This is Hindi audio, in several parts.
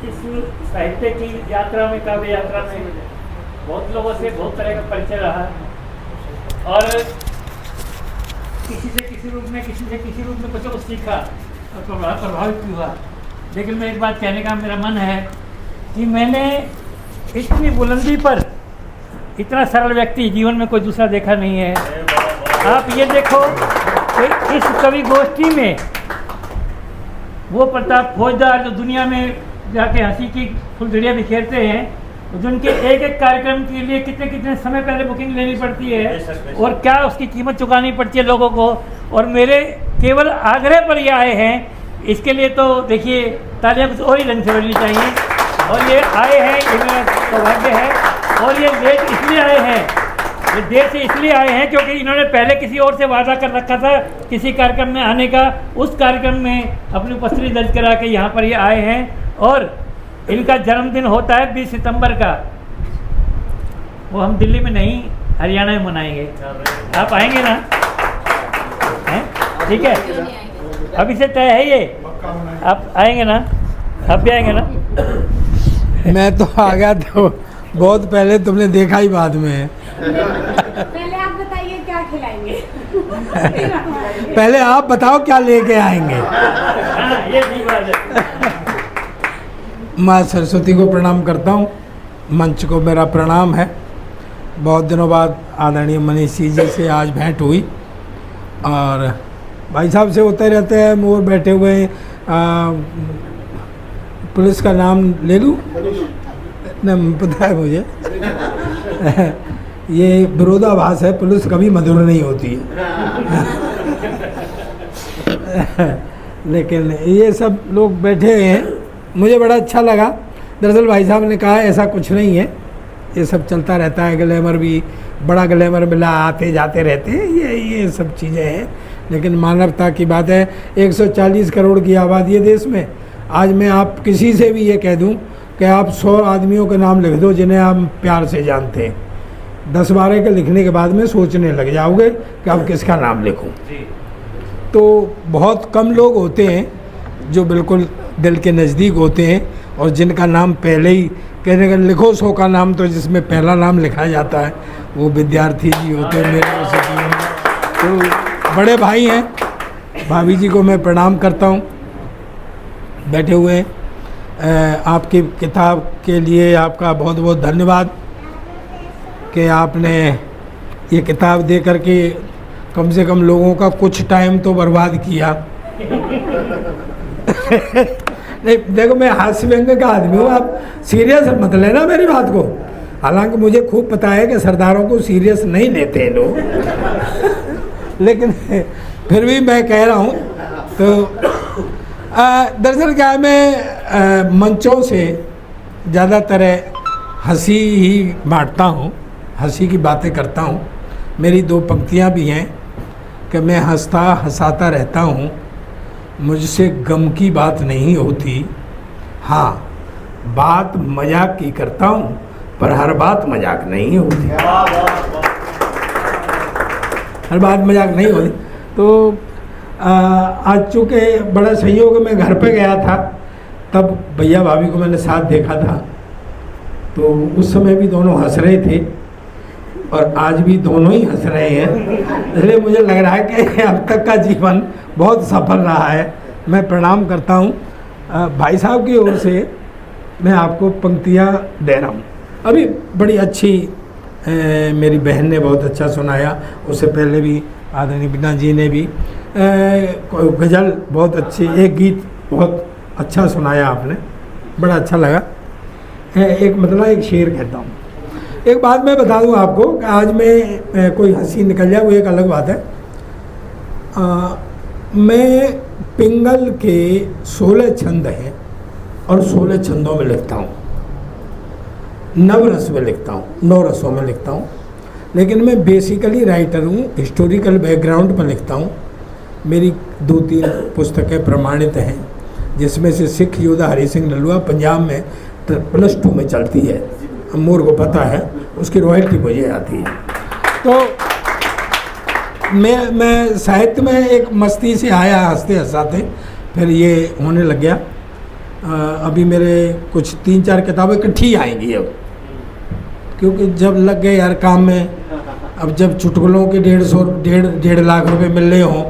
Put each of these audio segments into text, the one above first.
इस साहित्य की यात्रा में, काव्य यात्रा में बहुत लोगों से बहुत तरह का परिचय रहा और किसी से किसी रूप में, किसी से किसी रूप में कुछ सीखा और प्रभावित भी हुआ। लेकिन मैं एक बात कहने का मेरा मन है कि मैंने इतनी बुलंदी पर इतना सरल व्यक्ति जीवन में कोई दूसरा देखा नहीं है। आप ये देखो कि इस कवि गोष्ठी में वो प्रताप फौजदार जो दुनिया में जाके हंसी की फुलझड़ियाँ बिखेरते हैं, जिनके एक एक कार्यक्रम के लिए कितने कितने समय पहले बुकिंग लेनी पड़ती है और क्या उसकी कीमत चुकानी पड़ती है लोगों को, और मेरे केवल आग्रह पर ये आए हैं, इसके लिए तो देखिए तालियां कुछ और ही रंग से बजनी चाहिए। और ये आए हैं, ये मेरा सौभाग्य है। और ये लेट इसलिए आए हैं, ये देर से इसलिए आए हैं क्योंकि इन्होंने पहले किसी और से वादा कर रखा था किसी कार्यक्रम में आने का। उस कार्यक्रम में अपनी उपस्थिति दर्ज करा के यहाँ पर ये आए हैं और इनका जन्मदिन होता है 20 सितंबर का। वो हम दिल्ली में नहीं, हरियाणा में मनाएंगे। आप आएंगे ना? हैं? ठीक है, अभी से तय है ये। आप आएंगे ना? आप भी आएंगे ना? मैं तो आ गया तो बहुत पहले, तुमने देखा ही बाद में। पहले आप बताइए क्या खिलाएंगे। पहले आप बताओ क्या लेके आएंगे। हाँ, ये भी बात है। माँ सरस्वती को प्रणाम करता हूँ, मंच को मेरा प्रणाम है। बहुत दिनों बाद आदरणीय मनीष जी से आज भेंट हुई और भाई साहब से होते रहते हैं। मोर बैठे हुए पुलिस का नाम ले लूँ? नहीं पता है मुझे। ये विरोधाभास है, पुलिस कभी मधुर नहीं होती है। लेकिन ये सब लोग बैठे हैं, मुझे बड़ा अच्छा लगा। दरअसल भाई साहब ने कहा ऐसा कुछ नहीं है, ये सब चलता रहता है। ग्लैमर भी, बड़ा ग्लैमर मिला, आते जाते रहते हैं, ये सब चीज़ें हैं। लेकिन मानवता की बात है। 140 करोड़ की आबादी है देश में। आज मैं आप किसी से भी ये कह दूं कि आप 100 आदमियों के नाम लिख दो जिन्हें आप प्यार से जानते हैं, 10-12 के लिखने के बाद में सोचने लग जाओगे कि अब किसका नाम लिखूं। तो बहुत कम लोग होते हैं जो बिल्कुल दिल के नज़दीक होते हैं और जिनका नाम पहले ही कहने का लिखो 100 का नाम, तो जिसमें पहला नाम लिखा जाता है वो विद्यार्थी जी होते हैं मेरे उस जीवन में। तो बड़े भाई हैं, भाभी जी को मैं प्रणाम करता हूँ। बैठे हुए हैं, आपकी किताब के लिए आपका बहुत बहुत धन्यवाद कि आपने ये किताब दे करके कम से कम लोगों का कुछ टाइम तो बर्बाद किया। नहीं देखो, मैं हास्य व्यंग का आदमी हूँ, आप सीरियस मत लेना मेरी बात को। हालांकि मुझे खूब पता है कि सरदारों को सीरियस नहीं लेते हैं लोग। लेकिन फिर भी मैं कह रहा हूँ। तो दरअसल क्या है, मैं मंचों से ज़्यादातर हंसी ही बांटता हूँ, हंसी की बातें करता हूँ। मेरी 2 पंक्तियाँ भी हैं कि मैं हंसता हंसाता रहता हूँ, मुझसे गम की बात नहीं होती। हाँ, बात मजाक की करता हूँ पर हर बात मजाक नहीं होती। हर बात मजाक नहीं होती। तो आज चूँकि बड़ा संयोग मैं घर पे गया था, तब भैया भाभी को मैंने साथ देखा था, तो उस समय भी दोनों हंस रहे थे और आज भी दोनों ही हंस रहे हैं। इसलिए मुझे लग रहा है कि अब तक का जीवन बहुत सफल रहा है। मैं प्रणाम करता हूँ। भाई साहब की ओर से मैं आपको पंक्तियाँ दे रहा हूँ। अभी बड़ी अच्छी मेरी बहन ने बहुत अच्छा सुनाया, उससे पहले भी आदरणीय बीना जी ने भी गज़ल बहुत अच्छी, एक गीत बहुत अच्छा सुनाया आपने, बड़ा अच्छा लगा। एक मतलब एक शेर कहता हूँ। एक बात मैं बता दूँ आपको कि आज मैं कोई हंसी निकल जाए वो एक अलग बात है। मैं पिंगल के 16 छंद हैं और 16 छंदों में लिखता हूँ, नवरस में लिखता हूँ, 9 रसों में लिखता हूँ। लेकिन मैं बेसिकली राइटर हूँ, हिस्टोरिकल बैकग्राउंड पर लिखता हूँ। मेरी 2-3 पुस्तकें प्रमाणित हैं, जिसमें से सिख योद्धा हरि सिंह नलुआ पंजाब में +2 में चलती है, अमूर को पता है, उसकी रॉयल्टी मुझे आती है। तो मैं साहित्य में एक मस्ती से आया, हंसते हंसाते फिर ये होने लग गया। अभी मेरे कुछ 3-4 किताबें इकट्ठी आएंगी अब, क्योंकि जब लग गए यार काम में, अब जब चुटकुलों के 1.5 लाख रुपए मिल रहे हों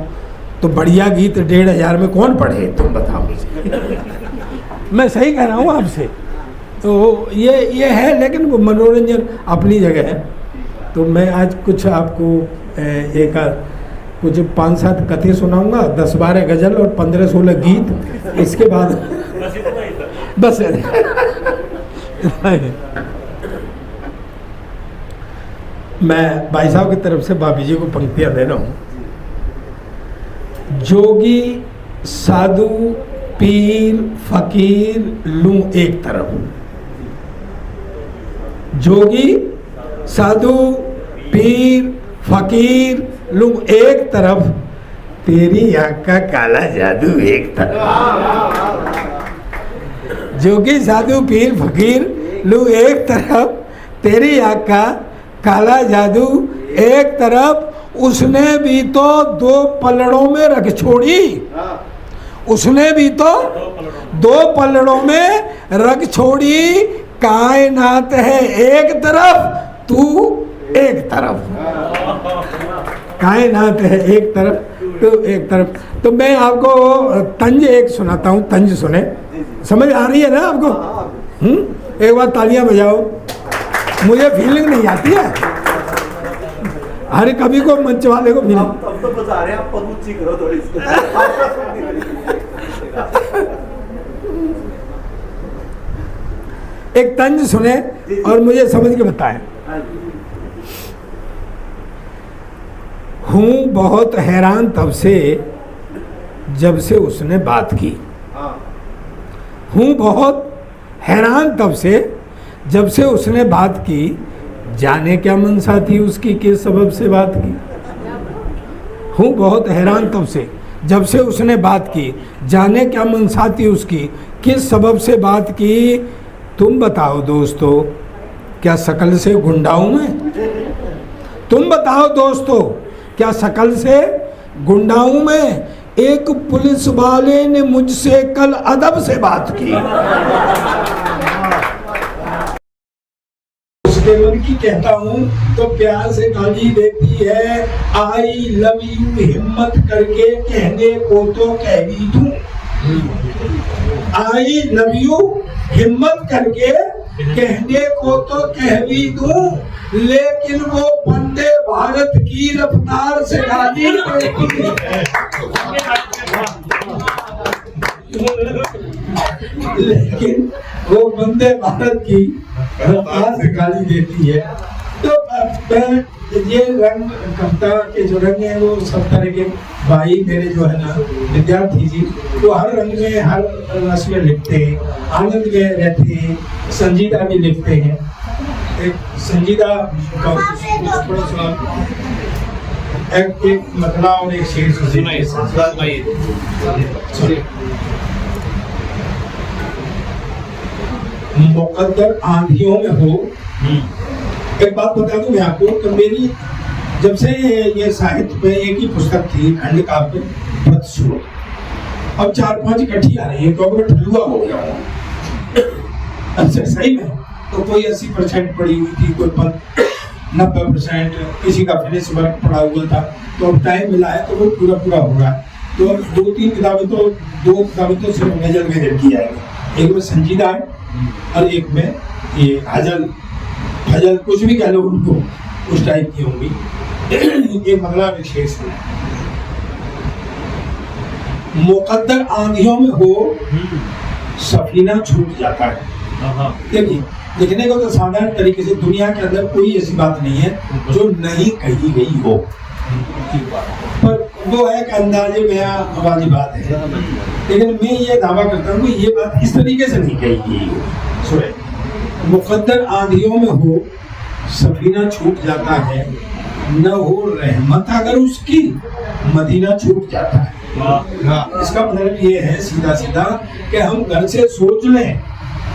तो बढ़िया गीत 1,500 में कौन पढ़े, तुम बताओ मुझे। मैं सही कह रहा हूँ आपसे। तो ये है, लेकिन वो मनोरंजन अपनी जगह है। तो मैं आज कुछ आपको एक कुछ 5-7 कथें सुनाऊंगा, 10-12 गज़ल और 15-16 गीत। इसके बाद बस मैं भाई साहब की तरफ से भाभी जी को पंक्तियां दे रहा हूँ। जोगी साधु पीर फकीर लूं एक तरफ, जोगी साधु पीर फकीर लूं एक तरफ, तेरी आँख का काला जादू एक तरफ। जोगी साधु पीर फकीर लूं एक तरफ, तेरी आँख का काला जादू एक तरफ। उसने भी तो 2 पलड़ों में रख छोड़ी, उसने भी तो 2 पलड़ों में रख छोड़ी। कायनात है एक तरफ, तू एक तरफ। कायनात है एक तरफ, तू एक तरफ। तो मैं आपको तंज एक सुनाता हूँ, तंज सुने। समझ आ रही है ना आपको? एक बार तालियां बजाओ, मुझे फीलिंग नहीं आती है, हर कभी को मंच वाले को फीलिंग। अब तो बता रहे हैं, आप ऊंची करो थोड़ी सी। एक तंज सुने और मुझे समझ के बताएं। हूँ बहुत हैरान तब से जब से उसने बात की, हूँ बहुत हैरान तब से जब से उसने बात की। जाने क्या मनसा थी उसकी, किस सबब से बात की। हूँ बहुत हैरान तब से जब से उसने बात की, जाने क्या मनसा थी उसकी, किस सबब से बात की। तुम बताओ दोस्तों, क्या शकल से गुंडा हूँ मैं? तुम बताओ दोस्तों, क्या शकल से गुंडा हूँ मैं? एक पुलिस वाले ने मुझसे कल अदब से बात की। उसके मन की कहता हूँ तो प्यार से गाली देती है। आई लव यू हिम्मत करके कहने को तो कह भी दूं, आई लव यू हिम्मत करके कहने को तो कह भी दूं, लेकिन वो वंदे भारत की रफ्तार से गाली देती है। लेकिन वो वंदे भारत की रफ्तार से गाली देती है। तो ये रंग कविता के जो रंग है वो सब तरह के भाई मेरे जो है ना विद्यार्थी जी, वो हर रंग में हर रस में लिखते हैं, आनंद में रहते हैं, संजीदा भी लिखते हैं। एक संजीदा का थोड़ा सा एक मतला और एक शेर सुनाइए। मुकद्दर आंधियों में हो। एक बात बता दूं मैं आपको, तो मेरी जब से ये साहित्य पे एक ही पुस्तक थी खंड काव्य प्रतिश्रुत, अब 4-5 इकट्ठी आ रही है, तो मैं ठलुआ हो गया हूँ। अच्छा सही में तो कोई 80% पड़ी हुई थी, कोई 90%, किसी का फिनिश वर्क पड़ा हुआ था। तो अब टाइम मिला है तो वो पूरा हो रहा है। तो 2-3 किताबें तो 2 किताबें तो सिर्फ गजल की जाएगी। एक में संजीदा है और एक में ये हजल कुछ भी कह लो उनको, उस टाइप की होंगी। एक मंगला विशेष है। मुकद्दर आंधियों में हो सफीना छूट जाता है। देखिए लिखने को तो साधारण तरीके से दुनिया के अंदर कोई ऐसी बात नहीं है जो नहीं कही गई हो, पर वो है कि अंदाजे में वाली बात है। लेकिन मैं ये दावा करता हूँ कि ये बात इस तरीके से नहीं कही गई हो। सुने, मुकद्दर आंधियों में हो सफीना छूट जाता है, न हो रहमत अगर उसकी मदीना छूट जाता है। इसका मतलब ये है सीधा सीधा कि हम घर से सोच लें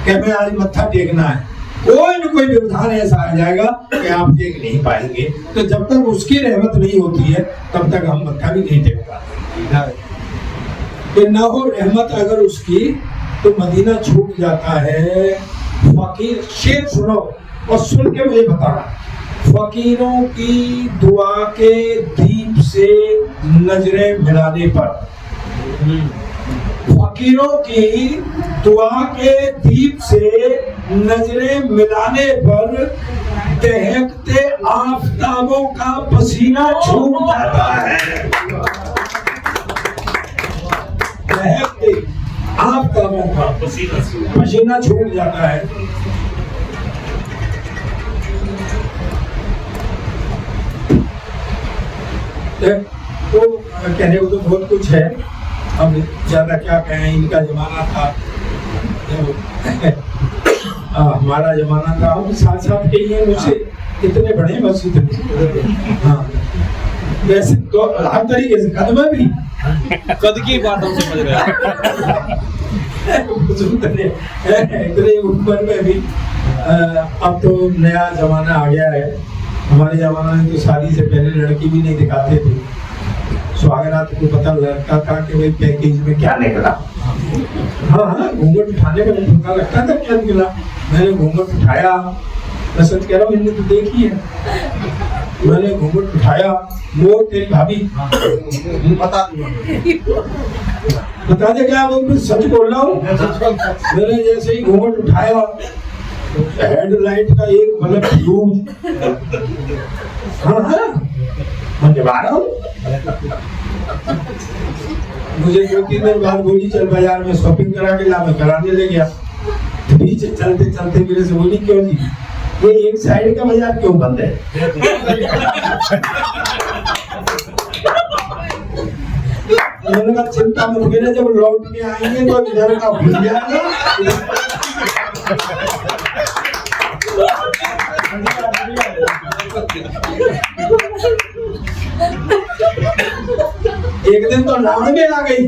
कि हमें आज मत्था टेकना है, कोई न कोई व्यवधान ऐसा आ जाएगा कि आप टेक नहीं पाएंगे। तो जब तक उसकी रहमत नहीं होती है तब तक हम मत्था भी नहीं टेक पाते। न हो रहमत अगर उसकी तो मदीना छूट जाता है। फकीर, शेर सुनो और सुन के मुझे बताना। फकीरों की दुआ के दीप से नजरें मिलाने पर, फकीरों की दुआ के दीप से नजरें मिलाने पर दहकते आफताबों का पसीना छूट जाता है। दहकते आफताबों का पसीना छूट जाता है। तो कहने को तो बहुत कुछ है, अब ज्यादा क्या कहें। इनका जमाना था, हमारा जमाना था। हम साथ साथ के लिए मुझसे इतने बड़े मस्जिद थे। हाँ, वैसे तो हर तरीके से कद में भी कद की बात हम समझ रहे हैं। इतने ऊपर में भी अब तो नया जमाना आ गया है। हमारे जमाना में तो शादी से पहले लड़की भी नहीं दिखाते थे। स्वागरात को पता लगता था कि भाई पैकेज में क्या निकला। हाँ, घूंघट उठाने में पता लगता था क्या निकला। मैंने घूंघट उठाया, मैं सच कह रहा हूँ, मैंने तो देखी है। मैंने घूंघट उठाया, वो तेरी भाभी बता दे क्या, वो मैं सच बोल रहा हूँ। मैंने जैसे ही घूंघट उठाया, हेडलाइट का एक बल्ब फ्यूज। हाँ, मैं जब आ रहा हूँ, मुझे 2-3 दिन बाद बोली चल बाजार में शॉपिंग करा के ला। मैं कराने ले गया। तो पीछे चलते चलते मेरे से बोली, क्यों जी ये एक साइड का बाजार क्यों बंद है? मैंने कहा चिंता मत करिए, जब लौट के आएंगे तो इधर का भूल जाएगा। एक दिन तो लाड़ में आ गई,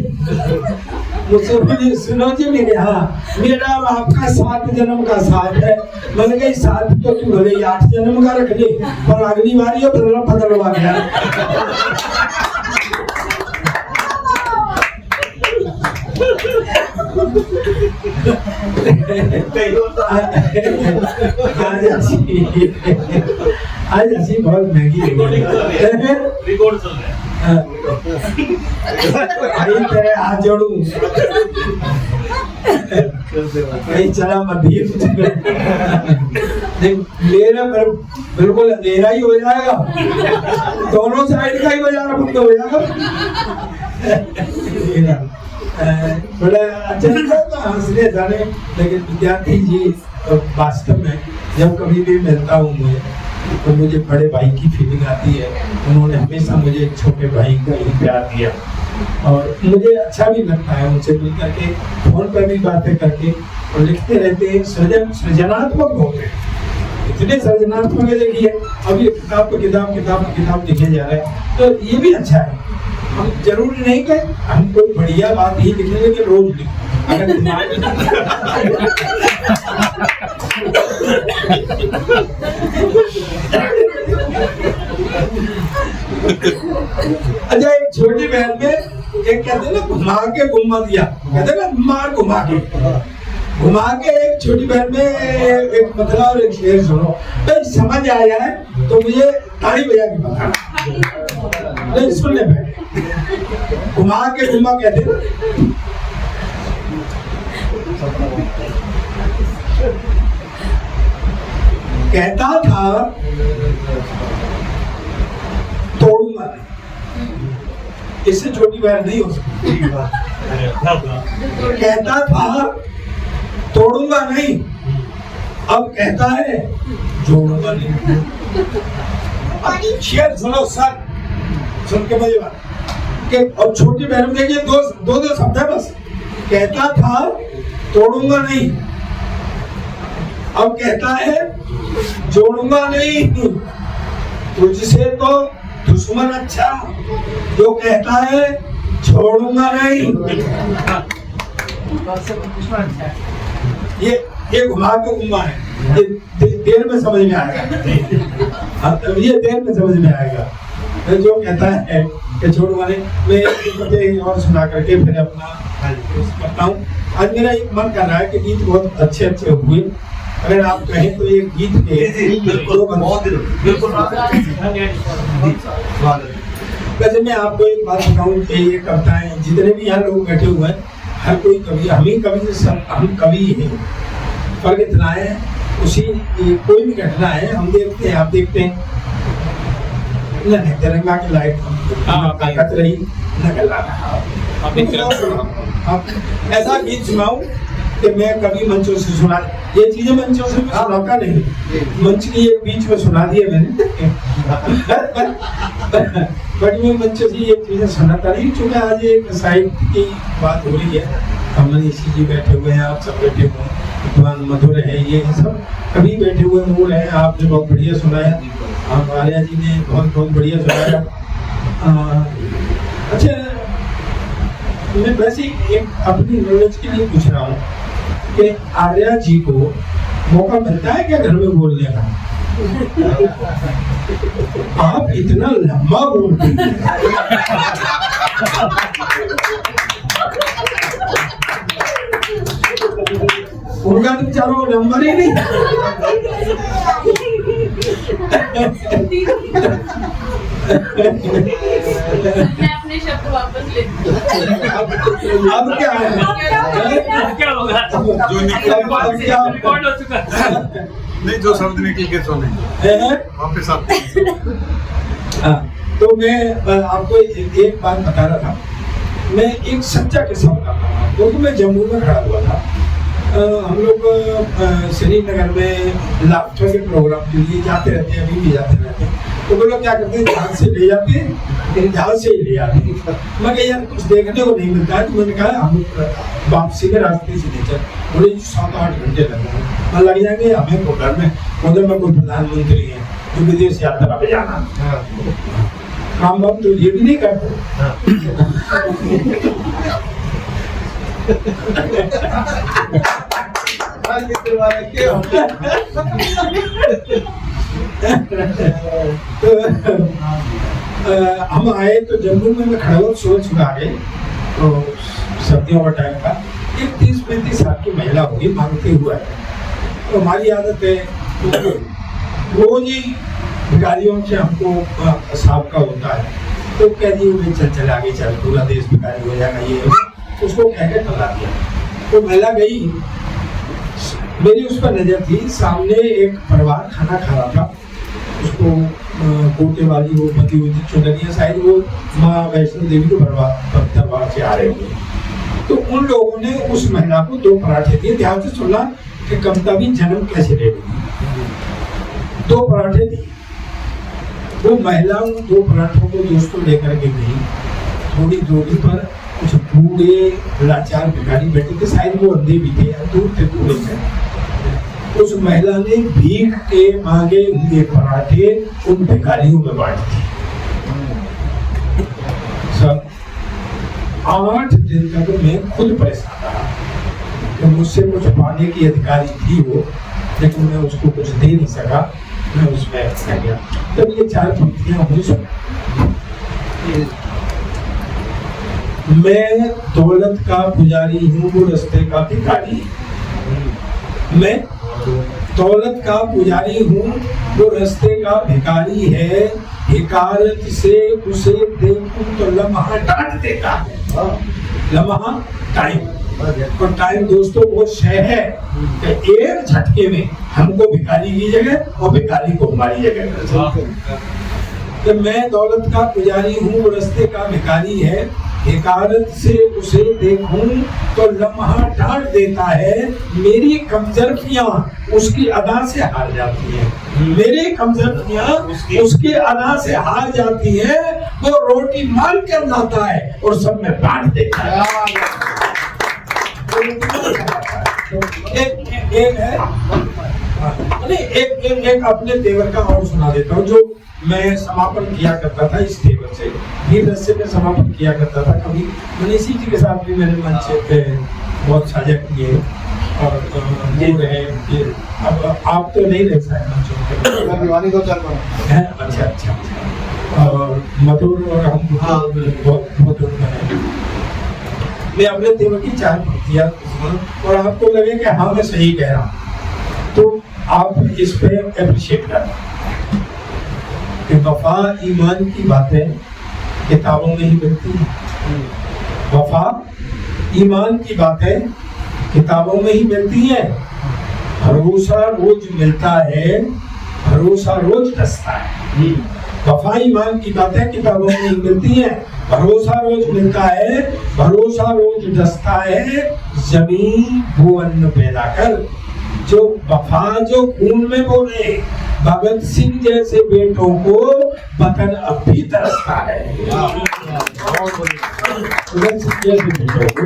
मुझसे बोली, सुनो जी मेरे, हाँ मेरा आपका 7 जन्म का साथ है। मैंने कहा 7 तो तू भले 8 जन्म का रख ले, पर अगली बार ये बदलवा गया। आज हंसी बहुत महंगी रिकॉर्ड चल रहा है। तेरे हाथ जोड़ू, कहीं चला मत दिए। मेरा बिल्कुल अंधेरा ही हो जाएगा, दोनों साइड का ही बाजार बंद हो जाएगा। बड़ा अच्छा लगता हंसने जाने। लेकिन विद्यार्थी जी वास्तव में जब कभी भी मिलता हूँ मुझे, तो मुझे बड़े भाई की फीलिंग आती है। उन्होंने हमेशा मुझे एक छोटे भाई का ही प्यार दिया, और मुझे अच्छा भी लगता है उनसे मिल करके, फोन पर भी बातें करके। और लिखते रहते हैं, सृजनात्मक होते हैं, इतने सृजनात्मक है। देखिए अब ये किताब पर किताब लिखे जा रहे हैं, तो ये भी अच्छा है। हम जरूरी नहीं कि हम कोई बढ़िया बात ही लिखें, लेकिन रोज लिखें। अगर अच्छा, एक छोटी बहन में एक कहते ना घुमा के घुमा दिया, कहते ना मार घुमा के एक छोटी बहन में एक मतलब और एक शेर सुनो, तो समझ आ जाए तो मुझे ताली बजा के बताना। नहीं सुनने पे घुमा के घुमा कहते ना, कहता था तोड़ूंगा नहीं, इससे छोटी बहन नहीं हो सकती। कहता था तोड़ूंगा नहीं, अब कहता है जोड़ूंगा नहीं। शेर सुनो सर, सुन के मजे बात कि अब छोटी बहन देखिए, दो शब्द है बस। कहता था तोड़ूंगा नहीं, अब कहता है जोड़ूंगा नहीं। तुझसे तो दुश्मन अच्छा, जो कहता है छोड़ूंगा नहीं। ये घुमा के घुमा है, ये देर में समझ में आएगा। ये देर में समझ में आएगा। जो कहता है कि छोड़ूंगा नहीं। मैं एक और सुना करके फिर अपना करता हूँ। आज मेरा एक मन कर रहा है कि गीत बहुत अच्छे अच्छे हुए, अगर आप कहें तो ये गीत के बिल्कुल बहुत बिल्कुल वैसे मैं आपको एक बात बताऊं कि ये कविताएं जितने भी यहाँ लोग बैठे हुए हैं, हर कोई कवि, हम ही कवि, सब हम कवि हैं। फर्क इतना है, उसी कोई भी घटना है हम देखते हैं, आप देखते हैं न तिरंगा की लाइट ताकत रही न गला रहा। आप ऐसा गीत सुनाऊं कि मैं कभी मंचों से सुना, ये चीजें मंचों से मैं सुनाता नहीं, मंच की ये बीच में सुना दिए मैंने बट मैं मंचों से ये चीजें सुनाता नहीं, क्योंकि आज एक साहित्य की बात हो रही है। हम मनीषी जी बैठे हुए हैं, आप सब बैठे हुए हैं, विद्वान मधुर है, ये सब कभी बैठे हुए मूड है। आपने बहुत बढ़िया सुनाया, आप आर्या जी ने बहुत बहुत बढ़िया सुनाया। अच्छा, मैं वैसे एक अपनी नॉलेज के लिए पूछ रहा हूँ कि आर्या जी को मौका मिलता है क्या घर में बोलने का? आप इतना लंबा बोलते हैं। उनका तो बेचारों नंबर ही नहीं। मैं अपने शब्द वापस लेती हूँ। अब क्या है? क्या होगा? जो निकल अब क्या? रिकॉर्ड हो चुका है। नहीं, जो शब्द निकल के सुने वापस आते हाँ, तो मैं आपको एक बात बता रहा था। मैं एक सच्चा किस्सा बता रहा हूँ, क्योंकि मैं जम्मू में खड़ा हुआ था। हम लोग श्रीनगर में लाफ्टर के प्रोग्राम के लिए जाते रहते हैं, अभी भी जाते रहते हैं। तो वो लोग क्या करते हैं, जहाज से ले जाते हैं, फिर जहाज से ही ले आते हैं। मैं कहा यार कुछ देखने को नहीं मिलता है, तो मैंने कहा हम वापसी के रास्ते से ले चल। बोले 7-8 घंटे लगेंगे। मैं लग जाएंगे हमें होटल में, होटल में कोई प्रधानमंत्री है जो विदेश यात्रा पे जाना, काम वाम तो ये भी नहीं करते। हम आए तो जम्मू में मैं खड़ा हुआ, सोच में आ गए। तो सर्दियों का टाइम था, एक 30-35 साल की महिला होगी, मांगते हुए। तो हमारी आदत है रोज ही भिखारियों से हमको साहब का होता है, तो कह दिए चल आगे चल, पूरा देश भिखारी हो जाएगा, ये उसको कह के टला दिया। तो महिला गई, मेरी उस पर नजर थी, सामने एक परिवार खाना खा रहा था। उसको कोटे वाली वो बती हुई थी चुनरिया, शायद वो माँ वैष्णो देवी के दरबार से आ रहे थे। तो उन लोगों ने उस महिला को 2 पराठे दिए। ध्यान से सुनना कि कविता भी जन्म कैसे ले रही। 2 पराठे दिए। वो महिला उन 2 पराठों को दोस्तों लेकर के गई। थोड़ी दूरी पर कुछ बूढ़े लाचार भिखारी बैठे थे, शायद वो अंधे भी थे, दूर थे बूढ़े से। उस महिला ने भीख के मांगे हुए पराठे उन भिखारियों में बांट दिए। सब 8 दिन तक मैं खुद परेशान रहा। तो मुझसे कुछ पाने की अधिकारी थी वो, लेकिन मैं उसको कुछ दे नहीं सका। मैं उसमें रह गया। तब ये 4 पंक्तियां मुझे सुनी। मैं दौलत का पुजारी हूँ, वो रास्ते का भिखारी। मैं दौलत का पुजारी हूँ, वो रास्ते का भिखारी है। हिकारत से उसे देखूं तो लम्हा डांट देता है। लम्हा टाइम, और टाइम दोस्तों वो शय है कि एक झटके में हमको भिखारी की जगह और भिखारी को हमारी जगह। कि मैं दौलत का पुजारी हूँ, वो रास्ते का भिखारी है। हिकारत से उसे देखूं तो लम्हा डांट देता है। मेरी कमजोरियां उसकी अदा से हार जाती हैं। मेरी कमजोरियां उसकी अदा से हार जाती है। वो रोटी मार कर लाता है और सब में बांट देता है। एक है, एक अपने तेवर का और सुना देता हूँ, जो मैं समापन किया करता था इस तेवर से। ये रस्से में समापन किया करता था। कभी मनीषी जी के साथ भी मैंने मंच पे बहुत साझा किए और ये रहे। अब आप तो नहीं रह सकते मंचों पे। अच्छा। और मधुर और हम बहुत बने। मैं अपने तेवर की चाय पी दिया और आपको लगे कि हाँ मैं सही कह रहा हूँ, तो आप इस पे अप्रिशिएट करना कि वफा ईमान की बातें किताबों में ही मिलती हैं। वफा ईमान की बातें किताबों में ही मिलती हैं। भरोसा रोज मिलता है, भरोसा रोज डसता है। वफा ईमान की बातें किताबों में ही मिलती हैं, भरोसा रोज मिलता है, भरोसा रोज डसता है। जमीन वो अन्न पैदा कर जो वफा जो खून में बोले, भगत सिंह जैसे बेटों को वतन अब भी तरसता है। भगत सिंह जैसे बेटों को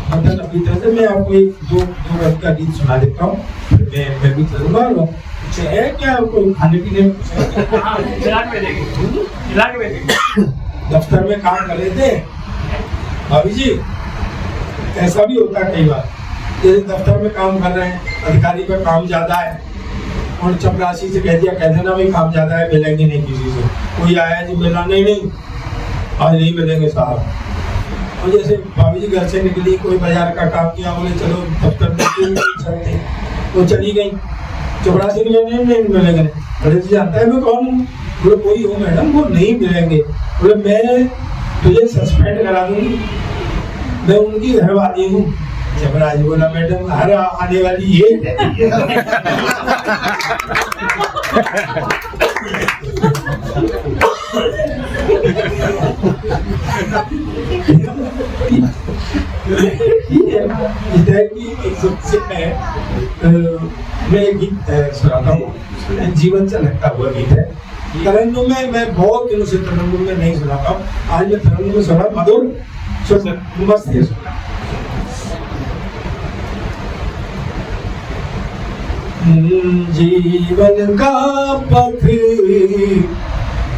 वतन अब भी तरसता है। मैं आपको एक दो गीत का गीत सुना देता हूँ, मैं भी चलूंगा। कुछ है क्या कोई खाने पीने में? दफ्तर में काम कर रहे थे भाभी जी, ऐसा भी होता है कई बार, जैसे दफ्तर में काम कर रहे हैं, अधिकारी का काम ज्यादा है और चपरासी से कह देना भाई काम ज्यादा है, मिलेंगे नहीं किसी से। कोई आया जी मिला, नहीं आज नहीं मिलेंगे साहब। और जैसे भाभी जी घर से निकली, कोई बाजार का काम किया, बोले चलो दफ्तर में चलते, वो चली गई। चपरासी ने नहीं मिलेंगे। बोले जी जानता है मैं कौन हूँ? बोले कोई हो मैडम, वो नहीं मिलेंगे। बोले मैं तुझे सस्पेंड करा दूंगी, मैं उनकी घरवाली हूँ। चपरासी बोला मैडम हर आने वाली ये मैं एक गीत सुनाता हूँ, जीवन से लगता हुआ गीत है। तरन्नुम में मैं बहुत दिनों से तरन्नुम में नहीं सुनाता हूँ, आज मैं तरन्नुम में सुना, मधुर मस्त है सुना। जीवन का पथ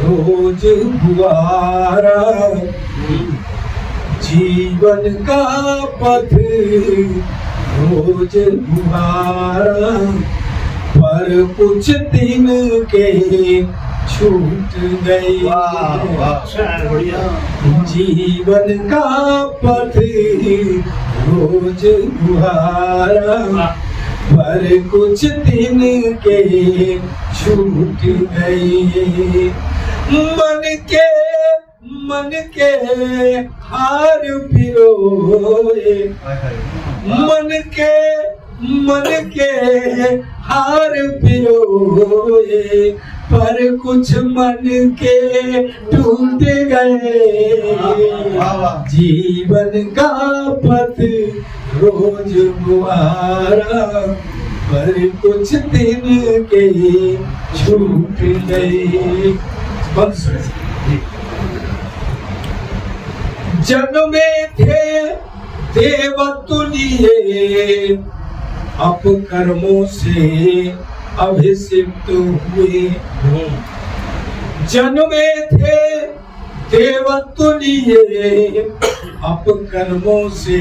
रोज गुवारा, जीवन का पथ रोज गुवारा, पर कुछ दिन के छूट गए। जीवन का पथ रोज गुवारा, पर कुछ दिन के छूट गए। मन के हार पिरोए, मन के हार पिरोए, पर कुछ मन के टूट गए। जीवन का पथ रोज गुवारा, पर कुछ दिन के छूट गए। जन्मे थे देवतुल्य, अब कर्मों से अभिषिक्त हुए। जन्मे थे देवतुल्य, अब कर्मों से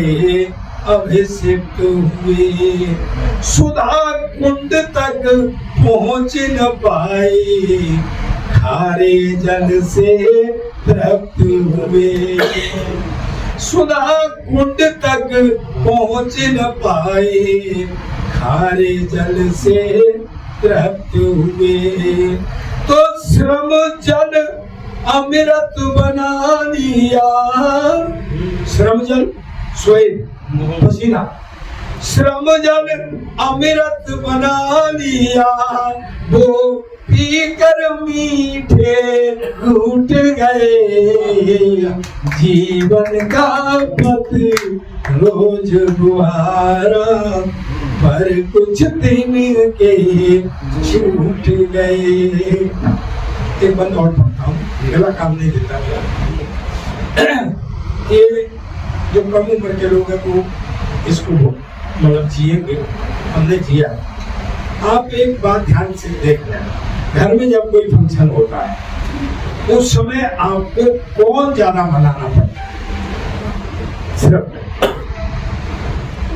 अभिषिक्त हुए। सुधा कुंड तक पहुँच न पाए, खारे जल से तृप्त हुए। सुधा कुंड तक पहुँच न पाए, खारे जल से तृप्त हुए। तो श्रम जल अमृत बना लिया। श्रम जल स्वेद पसीना, श्रम जल अमृत बना लिया। वो पीकर मीठे घूट गए। जीवन का पथ रोज गुवारा, पर कुछ दिन के छूट गए। एक बंद और पढ़ता हूँ, मेरा काम नहीं देता मेरा। ये जो कम उम्र के लोग हैं वो इसको मतलब जिएंगे, हमने जिया। आप एक बात ध्यान से देख लें, घर में जब कोई फंक्शन होता है उस समय आपको कौन ज्यादा मनाना पड़ता है? सिर्फ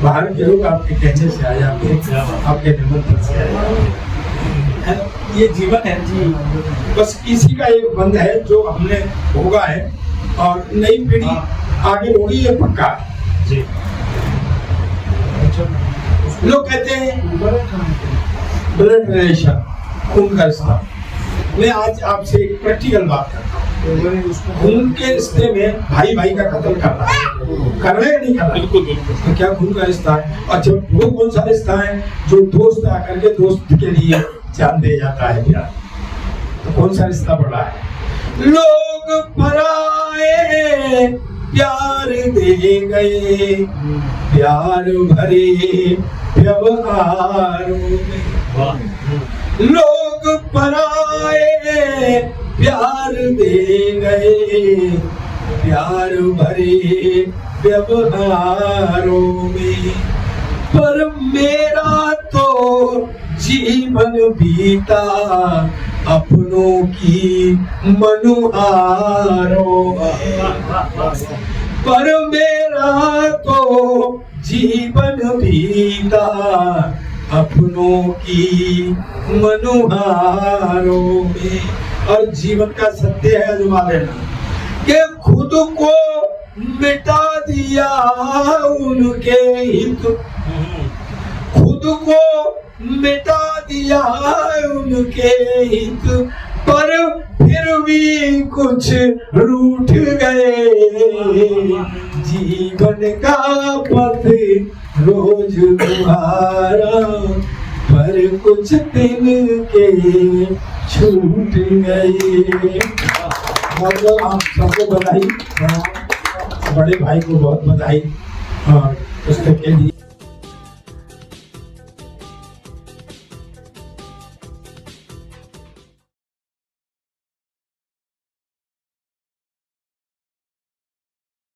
बाहर के लोग आपके कहने से आ जाते हैं, आपके निमंत्रण से आ जाते हैं। ये जीवन है जी, बस इसी का एक बंद है जो हमने भोगा है और नई पीढ़ी आगे होगी, ये पक्का। जी लोग कहते हैं ब्लड रिलेशन, खून का रिश्ता। मैं आज आपसे एक प्रैक्टिकल बात करता हूँ। खून के रिश्ते में भाई भाई का कत्ल करना है, कर रहे नहीं कर रहे? बिल्कुल बिल्कुल। तो क्या खून का रिश्ता है? अच्छा, वो कौन सा रिश्ता है जो दोस्त आकर के दोस्त के लिए जान दे जाता है प्यार? तो कौन सा रिश्ता बड़ा है? लोग पराए प्यार दे गए, प्यार भरे व्यवहारों में। लोग पराए प्यार दे गए, प्यार भरे व्यवहारों में। पर मेरा तो जीवन बीता अपनों की मनुहारों में। पर मेरा तो जीवन बीता अपनों की मनुहारों में। और जीवन का सत्य है अजमा लेना कि खुद को मिटा दिया उनके हित, खुद को मिटा दिया उनके हित, पर फिर भी कुछ रूठ गए। जीवन का पथ रोज तुम्हारा, पर कुछ दिन के छूट गए। मतलब आप सबको बधाई, बड़े भाई को बहुत बधाई। हाँ, पुस्तक के लिए